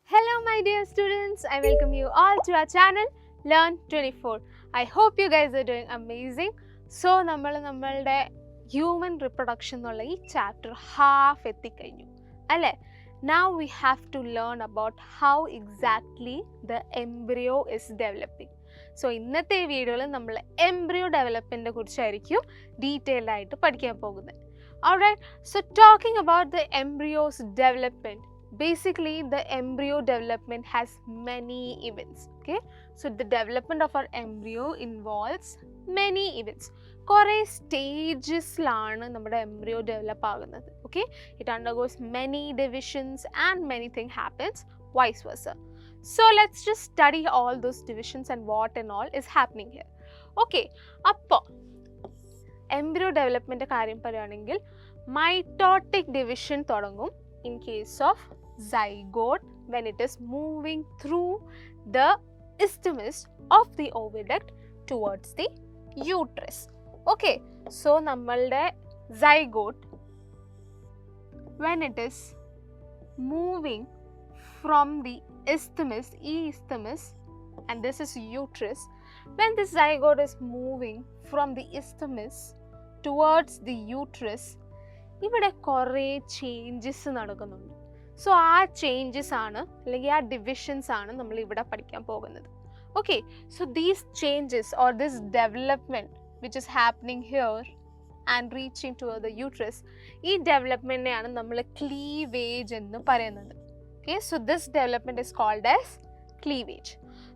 Hello my dear students, I welcome you all to our channel Learn 24. I hope you guys are doing amazing. So നമ്മളുടെ human reproduction എന്നുള്ള ഈ chapter half എത്തിക്കഴിഞ്ഞു അല്ലേ? Now we have to learn about how exactly the embryo is developing. So ഇന്നത്തെ വീഡിയോയിൽ നമ്മൾ embryo development കുറിച്ചായിരിക്കും detailed ആയിട്ട് പഠിക്കാൻ പോകുന്നത്. Alright, so talking about the embryo's development, basically the embryo development has many events. Okay, so the development of our embryo involves many events. Kore stages laanu nammade embryo develop agunnathu. Okay, it undergoes many divisions and many things happens vice versa. So let's just study all those divisions and what and all is happening here. Okay, appo embryo development കാര്യം പറയുകയാണെങ്കിൽ mitotic division തുടങ്ങും in case of zygote when it is moving through the isthmus of the oviduct towards the uterus. Okay, so nammalde zygote when it is moving from the isthmus, and this is uterus, when this zygote is moving from the isthmus towards the uterus, ഇവിടെ കുറേ changes നടക്കുന്നുണ്ട്. So ആ changes ആണ് അല്ലെങ്കിൽ ആ divisions ആണ് നമ്മൾ ഇവിടെ പഠിക്കാൻ പോകുന്നത്. Okay, so these changes or this development which is happening here and reaching to the uterus, ഈ ഡെവലപ്മെൻറ്റിനെയാണ് നമ്മൾ ക്ലീവേജ് എന്ന് പറയുന്നത്. Okay, so this development is called as cleavage.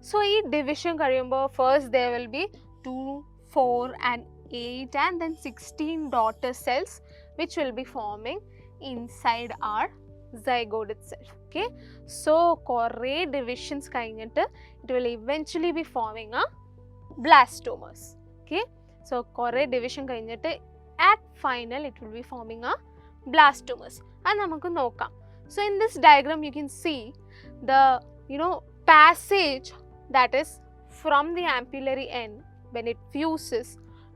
So ഈ ഡിവിഷൻ കഴിയുമ്പോൾ first there will be 2, 4 and 8 and then 16 daughter cells which will be forming inside our zygote itself. Okay, so kore divisions കഴിഞ്ഞിട്ട് it will eventually be forming a blastomas. Okay, so kore division കഴിഞ്ഞിട്ട് at final it will be forming a blastomas. അത് നമുക്ക് നോക്കാം. So in this diagram you can see the passage that is from the ampullary end when it fuses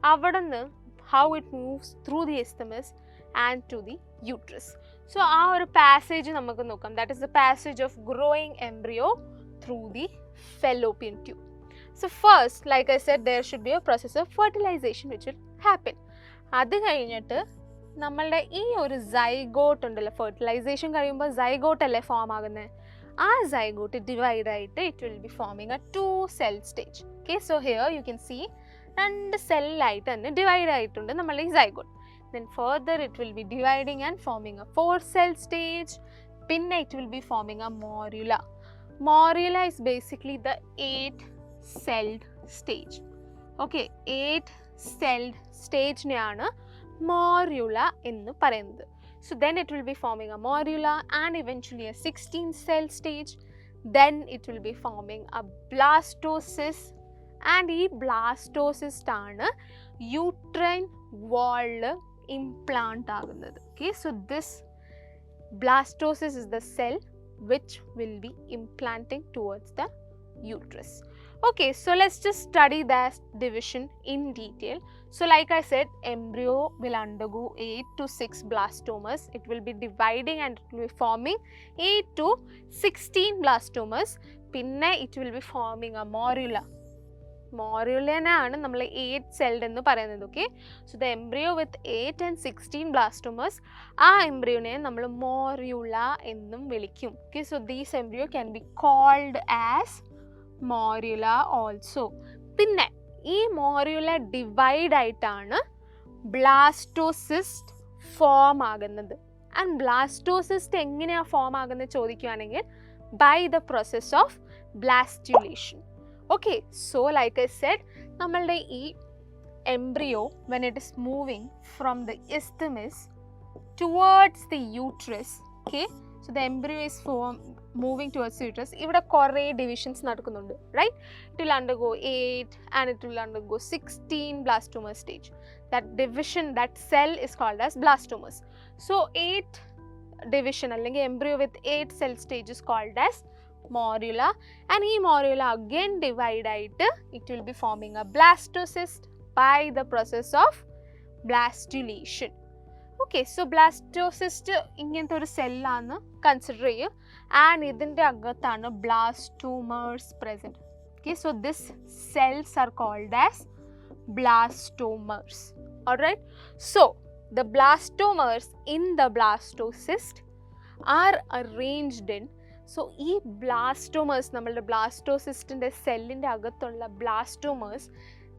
avadannu how it moves through the isthmus and to the uterus. So our passage namakku nokkam, that is the passage of growing embryo through the fallopian tube. So first, like I said, there should be a process of fertilization which will happen. adu kayinittu nammalde ee oru zygote undalla, fertilization kariyumbo zygote alle form agunne, aa zygote divide aayittu it will be forming a 2 cell stage. Okay, so here you can see രണ്ട് സെല്ലായിട്ട് തന്നെ divide ആയിട്ടുണ്ട് നമ്മളുടെ ഈ zygote. Then further it will be dividing and forming a 4 cell stage. പിന്നെ it will be forming a morula. Morula is basically the 8 celled stage. Okay, 8 celled stage നെയാണ് morula എന്ന് പറയുന്നത്. So then it will be forming a morula and eventually a 16 cell stage. Then it will be forming a blastocyst. And ഈ blastocyst ആണ് uterine വാളിൽ implant ആകുന്നത്. Okay, so this blastocyst is the cell which will be implanting towards the uterus. Okay, so let's just study that division in detail. So like I said, embryo will undergo 8 to 6 blastomas. It will be dividing and it will be forming 8 to 16 blastomas. Pinne it will be forming a morula. മോറുലനാണ് നമ്മൾ 8 celled എന്ന് പറയുന്നത്. Okay, so the embryo with 8 and 16 blastomeres, ആ എംബ്രിയോനെ നമ്മൾ morula എന്നും വിളിക്കും. Okay, so these embryo can be called as morula also. പിന്നെ ഈ മോറുല ഡിവൈഡ് ആയിട്ടാണ് ബ്ലാസ്റ്റോസിസ്റ്റ് ഫോം ആകുന്നത്. ആൻഡ് ബ്ലാസ്റ്റോസിസ്റ്റ് എങ്ങനെയാണ് ഫോം ആകുന്നത് ചോദിക്കുകയാണെങ്കിൽ by the process of blastulation. Okay, so like I said, നമ്മളുടെ ഈ embryo when it is moving from the isthmus towards the uterus, okay, so the embryo is moving towards the uterus. ഇവിടെ കുറേ divisions നടക്കുന്നുണ്ട്, right? It will undergo 8 and it will undergo 16 blastoma stage. That division, that cell is called as blastomas. So 8 division അല്ലെങ്കിൽ embryo with 8 cell stages called as morula, and ഈ morula again divide ആയിട്ട് it will be forming a blastocyst by the process of blastulation. Okay, so blastocyst ഇങ്ങനത്തെ ഒരു സെല്ലാണ് consider ചെയ്യുക, and ഇതിൻ്റെ അകത്താണ് blastomeres present. Okay, so these cells are called as blastomeres. Alright, so the blastomeres in the blastocyst are arranged in, so ഈ blastomeres നമ്മളുടെ ബ്ലാസ്റ്റോസിസ്റ്റിൻ്റെ സെല്ലിൻ്റെ അകത്തുള്ള blastomeres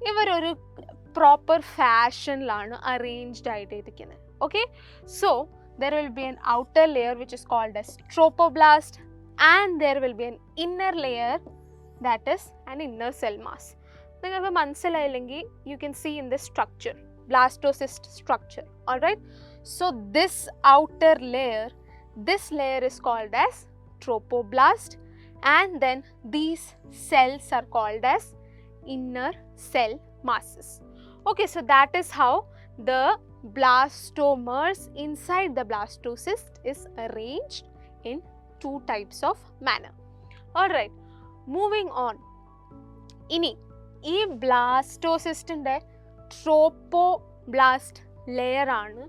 ഇവരൊരു പ്രോപ്പർ ഫാഷനിലാണ് അറേഞ്ച്ഡ് ആയിട്ട് ഇരിക്കുന്നത്. Okay, so there will be an outer layer which is called as tropoblast, and there will be an inner layer that is an inner cell mass. നിങ്ങൾക്ക് മനസ്സിലായില്ലെങ്കിൽ you can see in this structure, blastocyst structure. Alright, so this outer layer, this layer is called as tropoblast, and then these cells are called as inner cell masses. Okay, so that is how the blastomeres inside the blastocyst is arranged in two types of manner. Alright, moving on. ഇനി ഈ ബ്ലാസ്റ്റോസിസ്റ്റിൻ്റെ tropoblast layer ആണ്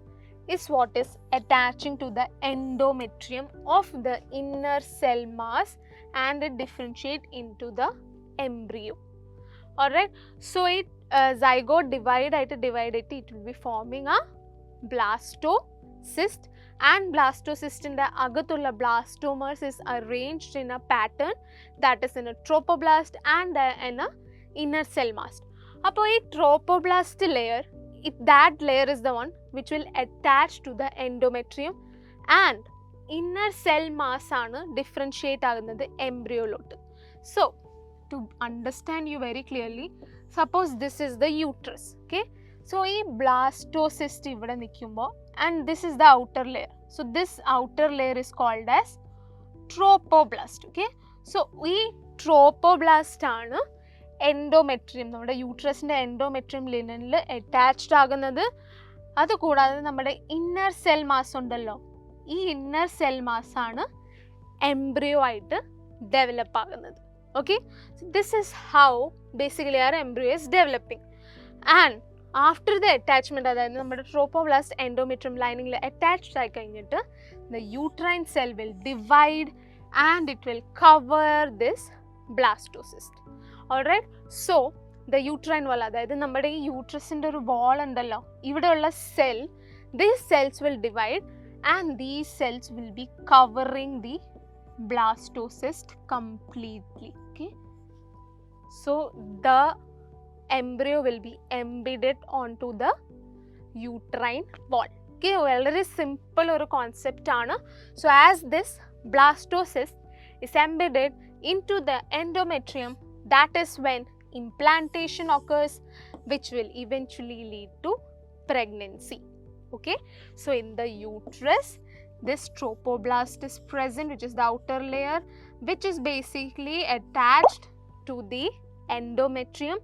is what is attaching to the endometrium of the inner cell mass, and it differentiate into the embryo. Alright, so it zygote divide it will be forming a blastocyst, and blastocyst in the agathulla blastomeres is arranged in a pattern that is in a tropoblast and in a inner cell mass. Appo ee tropoblast layer, that layer is the one which will attach to the endometrium, and inner cell mass aanu differentiate agunnathu embryo lotte. So to understand you very clearly, suppose this is the uterus. Okay, so ee blastocyst ivide nikkumbo, and this is the outer layer, so this outer layer is called as tropoblast. Okay, so ee tropoblast aanu endometrium, നമ്മുടെ യൂട്രസിൻ്റെ endometrium ലിനനിൽ attached ആകുന്നത്. അതുകൂടാതെ നമ്മുടെ inner cell mass ഉണ്ടല്ലോ, ഈ inner cell mass ആണ് embryo ആയിട്ട് develop ആകുന്നത്. Okay, so this is how basically our embryo is developing, and after the attachment, അതായത് നമ്മുടെ tropoblast endometrium lining attached ആയി കഴിഞ്ഞിട്ട് the uterine cell will divide and it will cover this blastocyst. Alright, so the uterine wall, അതായത് നമ്മുടെ ഈ യൂട്രസിൻ്റെ ഒരു വാൾ ഉണ്ടല്ലോ, ഇവിടെയുള്ള cell, these cells will divide and these cells will be covering the blastocyst completely. Okay, so the embryo will be embedded onto the uterine wall. Okay, very simple or concept aanu. So as this blastocyst is embedded into the endometrium, that is when implantation occurs, which will eventually lead to pregnancy. Okay, so in the uterus this tropoblast is present, which is the outer layer, which is basically attached to the endometrium,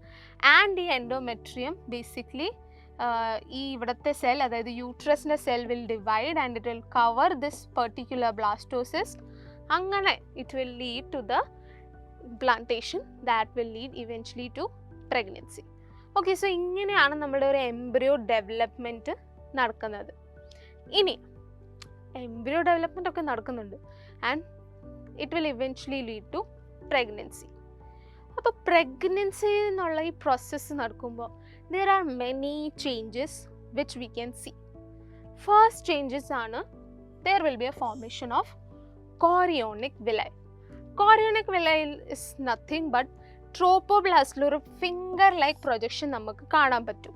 and the endometrium basically ഈ ഇവിടുത്തെ cell, അതായത് യൂട്രസിൻ്റെ cell will divide and it will cover this particular blastocyst. അങ്ങനെ it will lead to the implantation that will lead eventually to pregnancy. Okay, so ഇങ്ങനെയാണ് നമ്മുടെ ഒരു embryo development നടക്കുന്നത്. ഇനി embryo development ഒക്കെ നടക്കുന്നുണ്ട്, and it will eventually lead to pregnancy. അപ്പോൾ pregnancy എന്നുള്ള ഈ പ്രോസസ്സ് നടക്കുമ്പോൾ there are many changes which we can see. First changes ആണ് there will be a formation of chorionic villi. Chorionic villi is nothing but tropoblastൽ ഒരു finger like projection നമുക്ക് കാണാൻ പറ്റും.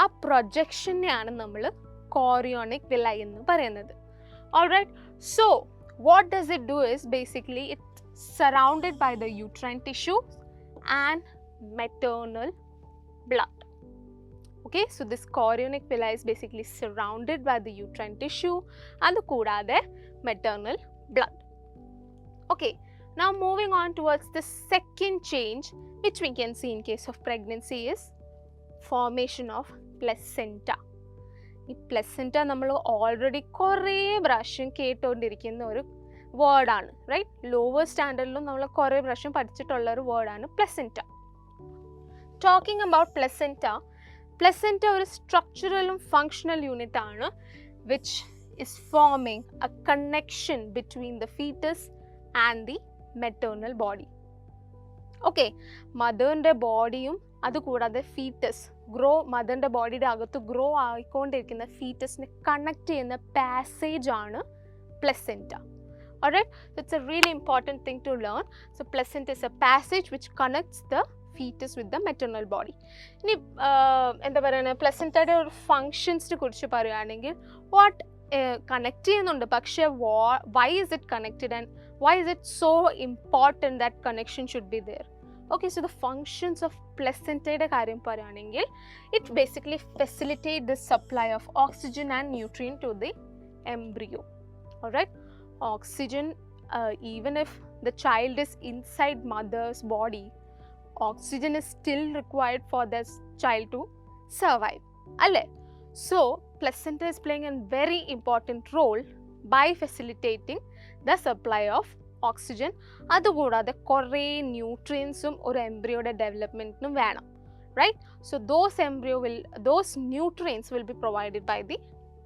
ആ പ്രൊജക്ഷനെയാണ് നമ്മൾ chorionic villi എന്ന് പറയുന്നത്. Alright, so what does it do is basically it's surrounded by the uterine tissue and maternal blood. Okay, so this chorionic villi is basically surrounded by the uterine tissue and കൂടാതെ maternal blood. Okay, now moving on towards the second change which we can see in case of pregnancy is formation of placenta. ഈ placenta നമ്മൾ already കുറേ പ്രാവശ്യം കേട്ടുകൊണ്ടിരിക്കുന്ന ഒരു വേർഡാണ്, right? Lower സ്റ്റാൻഡേർഡിലും നമ്മൾ കുറേ പ്രാവശ്യം പഠിച്ചിട്ടുള്ള ഒരു വേർഡാണ് പ്ലസൻറ്റ. ടോക്കിംഗ് അബൌട്ട് പ്ലസൻറ്റ ഒരു സ്ട്രക്ചറലും ഫങ്ഷണൽ യൂണിറ്റ് ആണ് which is forming a connection between the fetus and the maternal body. Okay, മദറിൻ്റെ ബോഡിയും അതുകൂടാതെ ഫീറ്റസ് മദറിൻ്റെ ബോഡിയുടെ അകത്ത് ഗ്രോ ആയിക്കൊണ്ടിരിക്കുന്ന ഫീറ്റസിനെ കണക്ട് ചെയ്യുന്ന പാസേജ് ആണ് placenta. Alright, that's a really important thing to learn. So placenta is a passage which connects the fetus with the maternal body. ഇനി എന്താ പറയുക, പ്ലസൻറ്റയുടെ ഒരു ഫങ്ഷൻസിനെ കുറിച്ച് പറയുകയാണെങ്കിൽ വാട്ട് കണക്ട് ചെയ്യുന്നുണ്ട്, പക്ഷേ why is it connected and why is it so important that connection should be there? Okay, so the functions of placenta കാര്യം പറയുകയാണെങ്കിൽ it basically facilitate the supply of oxygen and nutrient to the embryo. Alright, oxygen, even if the child is inside mother's body, oxygen is still required for this child to survive, alle? So placenta is playing a very important role by facilitating the supply of oxygen. അതുകൂടാതെ കുറേ ന്യൂട്രിയൻസും ഒരു എംബ്രിയോയുടെ ഡെവലപ്മെൻറ്റിനും വേണം, right? So those nutrients will be provided by the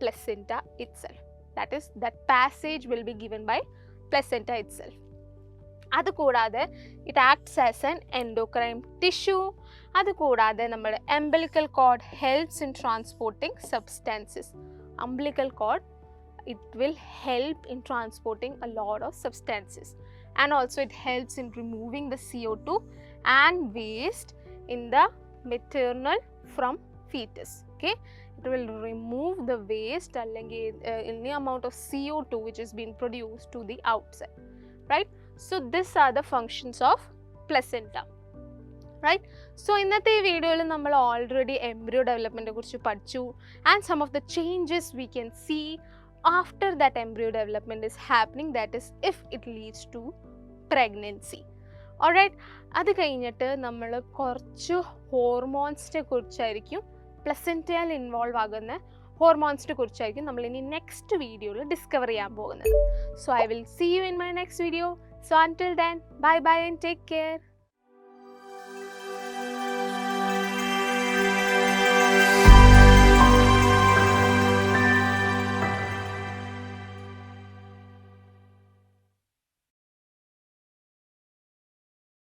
placenta itself. That is, that passage will be given by placenta itself. അതുകൂടാതെ it acts as an endocrine tissue. അതുകൂടാതെ നമ്മുടെ umbilical cord helps in transporting substances. Umbilical cord, it will help in transporting a lot of substances, and also it helps in removing the CO2 and waste in the maternal from fetus. Okay, it will remove the waste അല്ലെങ്കിൽ any amount of CO2 which is being produced to the outside, right? So these are the functions of placenta, right? So ഇന്നത്തെ ഈ വീഡിയോയിൽ നമ്മൾ already embryo ഡെവലപ്മെൻറ്റിനെ കുറിച്ച് പഠിച്ചു, and some of the changes we can see after that embryo development is happening, that is if it leads to pregnancy. Alright, അത് കഴിഞ്ഞിട്ട് നമ്മൾ കുറച്ച് ഹോർമോൺസിനെ കുറിച്ചായിരിക്കും, പ്ലസൻറ്റയിൽ ഇൻവോൾവ് ആകുന്ന ഹോർമോൺസിനെ കുറിച്ചായിരിക്കും നമ്മൾ ഇനി നെക്സ്റ്റ് വീഡിയോയിൽ ഡിസ്കവർ ചെയ്യാൻ പോകുന്നത്. So I will see you in my next video. So until then, bye bye and take care.